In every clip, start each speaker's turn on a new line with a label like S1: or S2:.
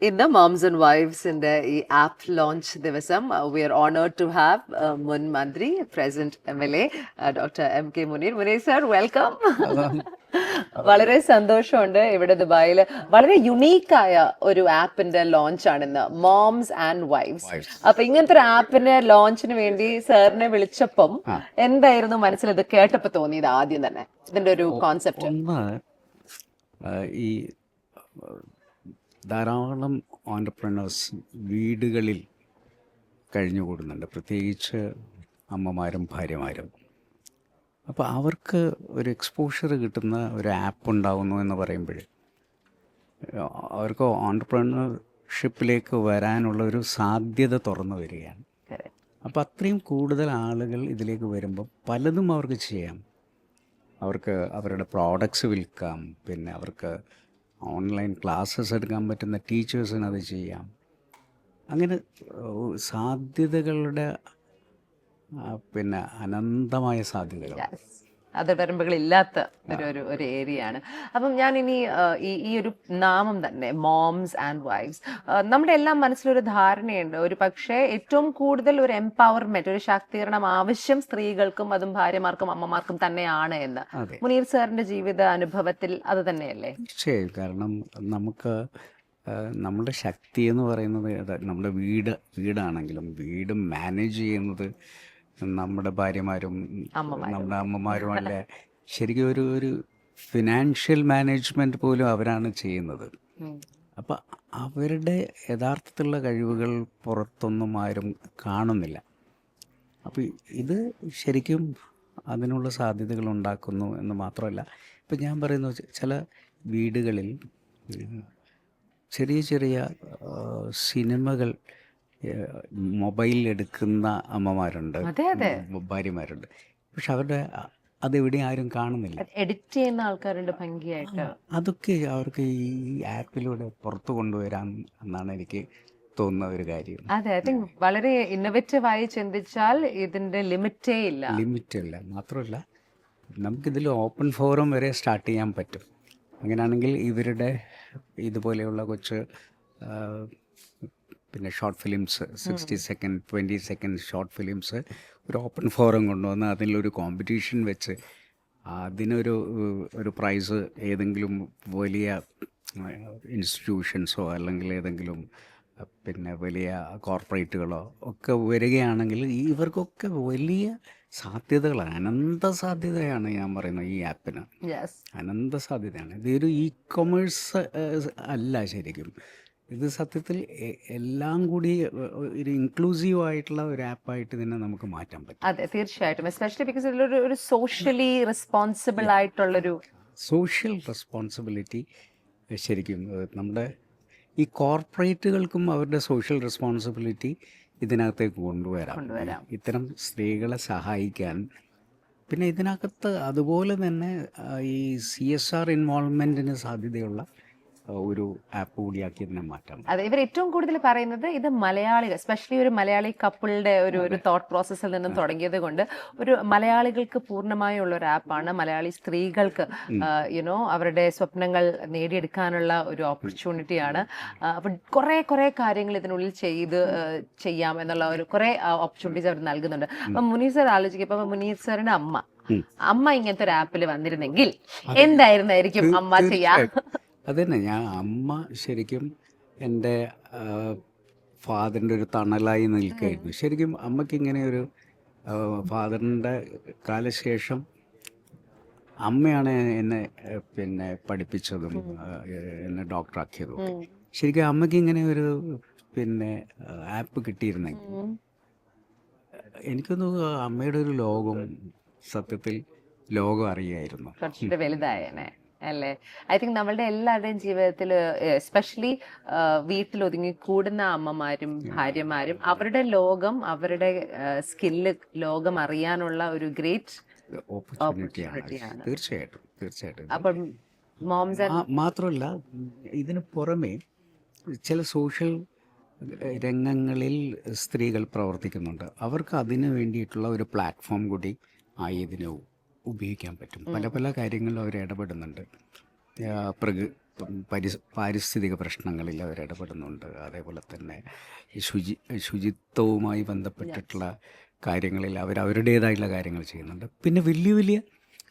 S1: In the Moms and Wives in the app launch ദിവസം we are honored to have മുൻ മന്ത്രി present MLA Dr. MK Muneer. Muneer sir, welcome. വളരെ സന്തോഷമുണ്ട് ഇവിടെ ദുബായിൽ വളരെ യുണീക്കായ ഒരു ആപ്പിന്റെ ലോഞ്ച് ആണ് ഇന്ന്, മോംസ് ആൻഡ് വൈഫ്സ്. അപ്പൊ ഇങ്ങനത്തെ ഒരു ആപ്പിന്റെ ലോഞ്ചിന് വേണ്ടി സാറിനെ വിളിച്ചപ്പം എന്തായിരുന്നു മനസ്സിൽ ഇത് കേട്ടപ്പോ തോന്നിയത് ആദ്യം തന്നെ ഇതിന്റെ ഒരു കോൺസെപ്റ്റ്?
S2: ഈ ധാരാളം ഓൺടർപ്രണേഴ്സ് വീടുകളിൽ കഴിഞ്ഞുകൂടുന്നുണ്ട്, പ്രത്യേകിച്ച് അമ്മമാരും ഭാര്യമാരും. അപ്പോൾ അവർക്ക് ഒരു എക്സ്പോഷർ കിട്ടുന്ന ഒരു ആപ്പ് ഉണ്ടാവുന്നു എന്ന് പറയുമ്പോൾ അവർക്ക് ഓൺടർപ്രണർഷിപ്പിലേക്ക് വരാനുള്ള ഒരു സാധ്യത തുറന്നു വരികയാണ്. അപ്പോൾ അത്രയും കൂടുതൽ ആളുകൾ ഇതിലേക്ക് വരുമ്പോൾ പലതും അവർക്ക് ചെയ്യാം. അവർക്ക് അവരുടെ പ്രോഡക്ട്സ് വിൽക്കാം, പിന്നെ അവർക്ക് ഓൺലൈൻ ക്ലാസ്സസ് എടുക്കാൻ പറ്റുന്ന ടീച്ചേഴ്സിന് അത് ചെയ്യാം. അങ്ങനെ സാധ്യതകളുടെ പിന്നെ അനന്തമായ സാധ്യതകൾ,
S1: അതിർവരമ്പുകളില്ലാത്ത ഒരു ഏരിയ ആണ്. അപ്പം ഞാൻ ഇനി ഈ ഒരു നാമം തന്നെ മോംസ് ആൻഡ് വൈഫ്സ്, നമ്മുടെ എല്ലാം മനസ്സിലൊരു ധാരണയുണ്ട് ഒരു പക്ഷേ ഏറ്റവും കൂടുതൽ ഒരു എംപവർമെന്റ്, ഒരു ശാക്തീകരണം ആവശ്യം സ്ത്രീകൾക്കും അതും ഭാര്യമാർക്കും അമ്മമാർക്കും തന്നെയാണ് എന്ന്. മുനീർ സാറിന്റെ ജീവിത അനുഭവത്തിൽ അത് തന്നെയല്ലേ?
S2: തീർച്ചയായും. കാരണം നമുക്ക് നമ്മുടെ ശക്തി എന്ന് പറയുന്നത് നമ്മുടെ വീടാണെങ്കിലും വീട് മാനേജ് ചെയ്യുന്നത് നമ്മുടെ ഭാര്യമാരും നമ്മുടെ അമ്മമാരും അല്ല. ശരിക്കും ഒരു ഫിനാൻഷ്യൽ മാനേജ്മെൻറ്റ് പോലും അവരാണ് ചെയ്യുന്നത്. അപ്പം അവരുടെ യഥാർത്ഥത്തിലുള്ള കഴിവുകൾ പുറത്തൊന്നും ആരും കാണുന്നില്ല. അപ്പോൾ ഇത് ശരിക്കും അതിനുള്ള സാധ്യതകൾ ഉണ്ടാക്കുന്നു എന്ന് മാത്രമല്ല, ഇപ്പം ഞാൻ പറയുന്നത് ചില വീടുകളിൽ ചെറിയ ചെറിയ സിനിമകൾ മൊബൈലിലെടുക്കുന്ന അമ്മമാരുണ്ട്, ഭാര്യമാരുണ്ട്. പക്ഷെ അവരുടെ അതെവിടെ ആരും കാണുന്നില്ല.
S1: എഡിറ്റ് ചെയ്യുന്ന ആൾക്കാരുണ്ട് ഭംഗിയായിട്ട്.
S2: അതൊക്കെ അവർക്ക് ഈ ആപ്പിലൂടെ പുറത്തു കൊണ്ടുവരാം എന്നാണ് എനിക്ക് തോന്നുന്ന ഒരു കാര്യം.
S1: അതെ, ഐ തിങ്ക് വളരെ ഇന്നോവേറ്റീവായി ചിന്തിച്ചാൽ ഇതിന്റെ ലിമിറ്റേ ഇല്ല.
S2: മാത്രമല്ല നമുക്കിതിൽ ഓപ്പൺ ഫോറം വരെ സ്റ്റാർട്ട് ചെയ്യാൻ പറ്റും. അങ്ങനെയാണെങ്കിൽ ഇവരുടെ ഇതുപോലെയുള്ള കൊച്ച് പിന്നെ short films, 60 second 20 second short films ഒരു ഓപ്പൺ ഫോറം കൊണ്ടുവന്ന് അതിലൊരു കോമ്പറ്റീഷൻ വെച്ച് അതിനൊരു പ്രൈസ് ഏതെങ്കിലും വലിയ ഇൻസ്റ്റിറ്റ്യൂഷൻസോ അല്ലെങ്കിൽ ഏതെങ്കിലും പിന്നെ വലിയ കോർപ്പറേറ്റുകളോ ഒക്കെ വരികയാണെങ്കിൽ ഇവർക്കൊക്കെ വലിയ സാധ്യതകളാണ്, അനന്ത സാധ്യതയാണ്. ഞാൻ പറയുന്നത് ഈ ആപ്പിന് അനന്ത സാധ്യതയാണ്. ഇതൊരു ഇ കൊമേഴ്സ് അല്ല ശരിക്കും. ഇത് സത്യത്തിൽ എല്ലാം കൂടി ഒരു ഇൻക്ലൂസീവ് ആയിട്ടുള്ള ഒരു ആപ്പായിട്ട് തന്നെ നമുക്ക് മാറ്റാൻ പറ്റും.
S1: അതെ, തീർച്ചയായിട്ടും. എസ്പെഷ്യലി ബിക്കോസ് ഇതിലൊരു സോഷ്യലി റെസ്പോൺസിബിൾ ആയിട്ടുള്ളൊരു
S2: സോഷ്യൽ റെസ്പോൺസിബിലിറ്റി ശരിക്കും നമ്മുടെ ഈ കോർപ്പറേറ്റുകൾക്കും അവരുടെ സോഷ്യൽ റെസ്പോൺസിബിലിറ്റി ഇതിനകത്തേക്ക് കൊണ്ടുവരാം, ഇത്തരം സ്ത്രീകളെ സഹായിക്കാൻ. പിന്നെ ഇതിനകത്ത് അതുപോലെ തന്നെ ഈ CSR ഇൻവോൾവ്മെൻറ്റിന് സാധ്യതയുള്ള ഒരു ആപ്പ് കൂടിയാക്കി ഇതിനെ മാറ്റാം.
S1: അതെ, ഇവർ ഏറ്റവും കൂടുതൽ പറയുന്നത് ഇത് മലയാളികൾ, എസ്പെഷ്യലി ഒരു മലയാളി കപ്പിളുടെ ഒരു തോട്ട് പ്രോസസ്സിൽ നിന്നും തുടങ്ങിയത് കൊണ്ട് ഒരു മലയാളികൾക്ക് പൂർണ്ണമായുള്ള ഒരു ആപ്പാണ്. മലയാളി സ്ത്രീകൾക്ക് അവരുടെ സ്വപ്നങ്ങൾ നേടിയെടുക്കാനുള്ള ഒരു ഓപ്പർച്യൂണിറ്റിയാണ്. അപ്പം കുറേ കാര്യങ്ങൾ ഇതിനുള്ളിൽ ചെയ്യാം എന്നുള്ള ഒരു കുറേ ഓപ്പർച്യൂണിറ്റീസ് അവർ നൽകുന്നുണ്ട്. അപ്പം മുനീർ സാർ ആലോചിക്കും, ഇപ്പം മുനീർ സാറിന്റെ അമ്മ ഇങ്ങനത്തെ ഒരു ആപ്പിൽ വന്നിരുന്നെങ്കിൽ എന്തായിരുന്നായിരിക്കും അമ്മ ചെയ്യാ?
S2: അതുതന്നെ, അമ്മ ശരിക്കും എൻ്റെ ഫാദറിൻ്റെ ഒരു തണലായി നിൽക്കുകയായിരുന്നു. ശരിക്കും അമ്മയ്ക്ക് ഇങ്ങനെ ഒരു ഫാദറിൻ്റെ കാലശേഷം അമ്മയാണ് എന്നെ പിന്നെ പഠിപ്പിച്ചതും എന്നെ ഡോക്ടറാക്കിയതും. ശരിക്കും അമ്മയ്ക്ക് ഇങ്ങനെ ഒരു പിന്നെ ആപ്പ് കിട്ടിയിരുന്നെങ്കിൽ എനിക്കൊന്ന് അമ്മയുടെ ഒരു ലോകം സത്യത്തിൽ ലോകം അറിയായിരുന്നു.
S1: വലുതായേനെ അല്ലേ? ഐ തിങ്ക് നമ്മളുടെ എല്ലാവരുടെയും ജീവിതത്തിൽ എസ്പെഷ്യലി വീട്ടിൽ ഒതുങ്ങി കൂടുന്ന അമ്മമാരും ഭാര്യമാരും അവരുടെ ലോകം, അവരുടെ സ്കില്ല് ലോകം അറിയാനുള്ള ഒരു ഗ്രേറ്റ്
S2: ഓപ്പർച്യൂണിറ്റിയാണ്. തീർച്ചയായിട്ടും.
S1: അപ്പം മോംസ്
S2: മാത്രമല്ല ഇതിന് പുറമെ ചില സോഷ്യൽ രംഗങ്ങളിൽ സ്ത്രീകൾ പ്രവർത്തിക്കുന്നുണ്ട്. അവർക്ക് അതിന് വേണ്ടിയിട്ടുള്ള ഒരു പ്ലാറ്റ്ഫോം കൂടി ഇതിന് ഉപയോഗിക്കാൻ പറ്റും. പല കാര്യങ്ങളിലും അവർ ഇടപെടുന്നുണ്ട്. പാരിസ്ഥിതിക പ്രശ്നങ്ങളിൽ അവർ ഇടപെടുന്നുണ്ട്. അതേപോലെ തന്നെ ഈ ശുചിത്വവുമായി ബന്ധപ്പെട്ടിട്ടുള്ള കാര്യങ്ങളിൽ അവരുടേതായിട്ടുള്ള കാര്യങ്ങൾ ചെയ്യുന്നുണ്ട്. പിന്നെ വലിയ വലിയ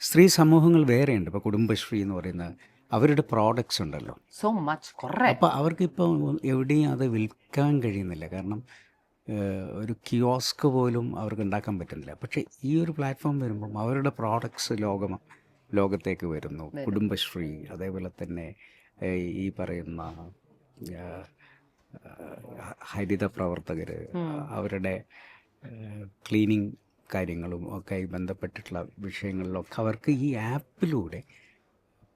S2: സ്ത്രീ സമൂഹങ്ങൾ വേറെയുണ്ട്. ഇപ്പോൾ കുടുംബശ്രീ എന്ന് പറയുന്ന അവരുടെ പ്രോഡക്ട്സ് ഉണ്ടല്ലോ.
S1: സോ മച്ച് കുറേ.
S2: അപ്പോൾ അവർക്കിപ്പോൾ എവിടെയും അത് വിൽക്കാൻ കഴിയുന്നില്ല. കാരണം ഒരു കിയോസ്ക് പോലും അവർക്ക് ഉണ്ടാക്കാൻ പറ്റുന്നില്ല. പക്ഷേ ഈ ഒരു പ്ലാറ്റ്ഫോം വരുമ്പം അവരുടെ പ്രോഡക്ട്സ് ലോകത്തേക്ക് വരുന്നു. കുടുംബശ്രീ, അതേപോലെ തന്നെ ഈ പറയുന്ന ഹരിത പ്രവർത്തകർ, അവരുടെ ക്ലീനിങ് കാര്യങ്ങളും ഒക്കെ ബന്ധപ്പെട്ടിട്ടുള്ള വിഷയങ്ങളിലൊക്കെ അവർക്ക് ഈ ആപ്പിലൂടെ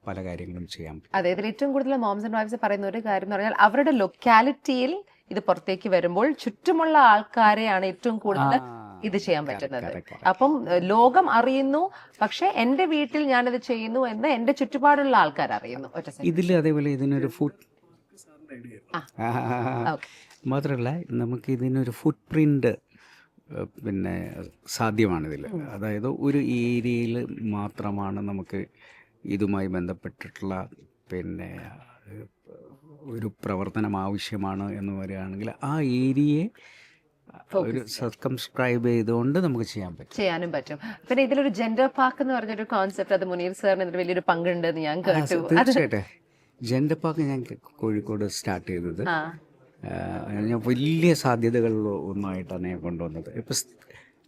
S2: പല കാര്യങ്ങളും ചെയ്യാൻ പറ്റും.
S1: അതെ, ഇതിൽ ഏറ്റവും കൂടുതൽ മോംസ് ആൻഡ് വൈഫ്സ് പറയുന്ന ഒരു കാര്യം എന്ന് പറഞ്ഞാൽ അവരുടെ ലൊക്കാലിറ്റിയിൽ ഇത് പുറത്തേക്ക് വരുമ്പോൾ ചുറ്റുമുള്ള ആൾക്കാരെയാണ് ഏറ്റവും കൂടുതൽ ഇത് ചെയ്യാൻ പറ്റുന്നത്. അപ്പം ലോകം അറിയുന്നു, പക്ഷെ എന്റെ വീട്ടിൽ ഞാനിത് ചെയ്യുന്നു എന്ന് എന്റെ ചുറ്റുപാടുള്ള ആൾക്കാർ അറിയുന്നു.
S2: ഇതിൽ അതേപോലെ ഇതിനൊരു മാത്രമല്ല നമുക്ക് ഇതിനൊരു ഫുട് പ്രിന്റ് പിന്നെ സാധ്യമാണിതിൽ. അതായത് ഒരു ഏരിയയിൽ മാത്രമാണ് നമുക്ക് ഇതുമായി ബന്ധപ്പെട്ടിട്ടുള്ള പിന്നെ ഒരു പ്രവർത്തനം ആവശ്യമാണ് എന്ന് പറയുകയാണെങ്കിൽ ആ ഏരിയയെ ഒരു സർക്കംസ്ക്രൈബ് ചെയ്തുകൊണ്ട് നമുക്ക് ചെയ്യാനും പറ്റും.
S1: പിന്നെ ഇതിലൊരു ജെൻഡർ പാർക്ക് എന്ന് പറഞ്ഞൊരു കോൺസെപ്റ്റ്, അത് മുനീർ സാറിന് ഇതിൽ വലിയൊരു പങ്കുണ്ട് എന്ന് ഞാൻ കേട്ടു.
S2: തീർച്ചയായിട്ടും ജെൻഡർ പാർക്ക് ഞാൻ കോഴിക്കോട് സ്റ്റാർട്ട് ചെയ്തത് ഞാൻ വലിയ സാധ്യതകൾ ഒന്നായിട്ടാണ് ഞാൻ കൊണ്ടുവന്നത്. ഇപ്പം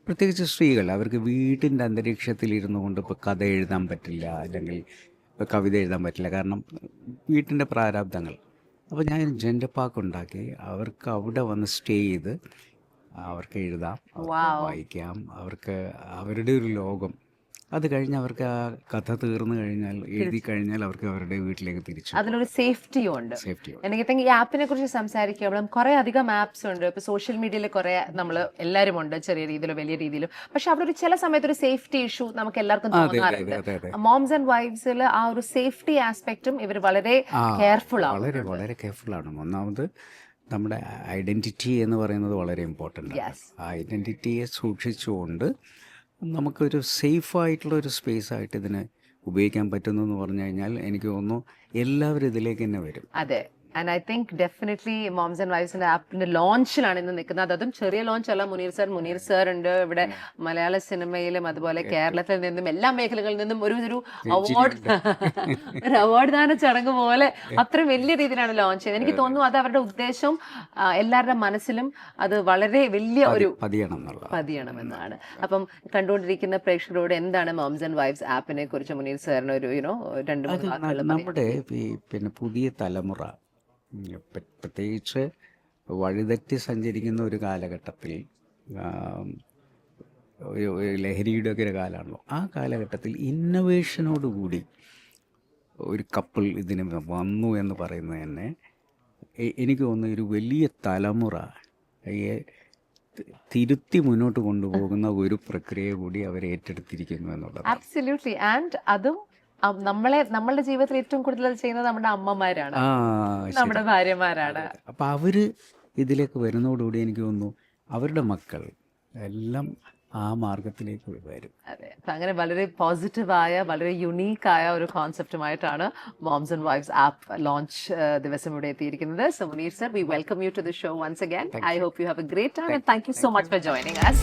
S2: പ്രത്യേകിച്ച് സ്ത്രീകൾ അവർക്ക് വീട്ടിൻ്റെ അന്തരീക്ഷത്തിൽ ഇരുന്നു കൊണ്ട് ഇപ്പോൾ കഥ എഴുതാൻ പറ്റില്ല, അല്ലെങ്കിൽ ഇപ്പോൾ കവിത എഴുതാൻ പറ്റില്ല, കാരണം വീട്ടിൻ്റെ പ്രാരാബ്ദങ്ങൾ. അപ്പോൾ ഞാൻ ജെൻഡർ പാർക്ക് ഉണ്ടാക്കി അവർക്ക് അവിടെ വന്ന് സ്റ്റേ ചെയ്ത് അവർക്ക് എഴുതാം, വായിക്കാം, അവർക്ക് അവരുടെ ഒരു ലോകം. അത് കഴിഞ്ഞ് അവർക്ക് ആ കഥ തീർന്നു കഴിഞ്ഞാൽ, എഴുതി കഴിഞ്ഞാൽ അവർക്ക് അവരുടെ വീട്ടിലേക്ക് തിരിച്ചു.
S1: അതിനൊരു സേഫ്റ്റിയും ഉണ്ട്. എനിക്ക് ഈ ആപ്പിനെ കുറിച്ച് സംസാരിക്കുമ്പോഴും കുറെ അധികം ആപ്സ് ഉണ്ട്. ഇപ്പൊ സോഷ്യൽ മീഡിയയിൽ കുറെ നമ്മൾ എല്ലാവരും ഉണ്ട്, ചെറിയ രീതിയിലും വലിയ രീതിയിലും. പക്ഷെ അവിടെ ഒരു ചില സമയത്ത് ഒരു സേഫ്റ്റി ഇഷ്യൂ നമുക്ക് എല്ലാവർക്കും തോന്നാറുണ്ട്. മോംസ് ആൻഡ് വൈഫ്സിൽ ആ ഒരു സേഫ്റ്റി ആസ്പെക്റ്റും ഇവർ വളരെ കെയർഫുൾ ആണ്.
S2: വളരെ കെയർഫുൾ ആണ്. ഒന്നാമത് നമ്മുടെ ഐഡന്റിറ്റി എന്ന് പറയുന്നത് വളരെ ഇമ്പോർട്ടൻ്റ് ആണ്. ആ ഐഡന്റിറ്റിയെ സൂക്ഷിച്ചുകൊണ്ട് നമുക്കൊരു സേഫായിട്ടുള്ള ഒരു സ്പേസ് ആയിട്ട് ഇതിനെ ഉപയോഗിക്കാൻ പറ്റുന്നു എന്ന് പറഞ്ഞു കഴിഞ്ഞാൽ എനിക്ക് തോന്നുന്നു എല്ലാവരും ഇതിലേക്ക് തന്നെ വരും.
S1: അതെ, and I think definitely moms and വൈഫ്സിന്റെ ആപ്പിന്റെ ലോഞ്ചിലാണ് ഇന്ന് നിൽക്കുന്നത്. അതും ചെറിയ ലോഞ്ച് അല്ല. മുനീർ സാർ ഉണ്ട് ഇവിടെ. മലയാള സിനിമയിലും അതുപോലെ കേരളത്തിൽ നിന്നും എല്ലാ മേഖലകളിൽ നിന്നും ഒരു അവാർഡ് ദാന ചടങ്ങ് പോലെ അത്രയും വലിയ രീതിയിലാണ് ലോഞ്ച് ചെയ്തത്. എനിക്ക് തോന്നുന്നു അത് അവരുടെ ഉദ്ദേശം എല്ലാവരുടെ മനസ്സിലും അത് വളരെ വലിയ ഒരു പതിയണമെന്നാണ്. അപ്പം കണ്ടുകൊണ്ടിരിക്കുന്ന പ്രേക്ഷകരോട് എന്താണ് മോംസ് ആൻഡ് വൈഫ്സ് ആപ്പിനെ കുറിച്ച് മുനീർ സാറിന് ഒരു 2-3 വാക്കുകൾ?
S2: നമ്മുടെ പിന്നെ പുതിയ തലമുറ പ്രത്യേകിച്ച് വഴിതെറ്റി സഞ്ചരിക്കുന്ന ഒരു കാലഘട്ടത്തിൽ, ഒരു ലഹരിയുടെ ഒക്കെ ഒരു കാലമാണല്ലോ, ആ കാലഘട്ടത്തിൽ ഇന്നൊവേഷനോടുകൂടി ഒരു കപ്പിൾ ഇതിന് വന്നു എന്ന് പറയുന്നത് തന്നെ എനിക്ക് തോന്നുന്നു ഒരു വലിയ തലമുറ തിരുത്തി മുന്നോട്ട് കൊണ്ടുപോകുന്ന ഒരു പ്രക്രിയ കൂടി അവർ ഏറ്റെടുത്തിരിക്കുന്നു എന്നുള്ളത്.
S1: അബ്സല്യൂട്ട്ലി. ആൻഡ് അതും നമ്മളുടെ ജീവിതത്തിൽ ഏറ്റവും കൂടുതൽ ചെയ്യുന്നത് നമ്മുടെ അമ്മമാരാണ്, നമ്മുടെ ഭാര്യമാരാണ്.
S2: അപ്പം അവര് ഇതിലേക്ക് വരുന്നതോടുകൂടി എനിക്ക് തോന്നുന്നു അവരുടെ മക്കൾ എല്ലാം ആ മാർഗത്തിലേക്ക് വരും.
S1: അതെ, അങ്ങനെ വളരെ പോസിറ്റീവായ വളരെ യുണീക്കായ ഒരു കോൺസെപ്റ്റുമായിട്ടാണ് moms and wifes app launch ദിവസം ഇവിടെ എത്തിയിരിക്കുന്നത്. So Muneer sir, we welcome you to the show once again. I hope you have a great time and thank you so much for joining us.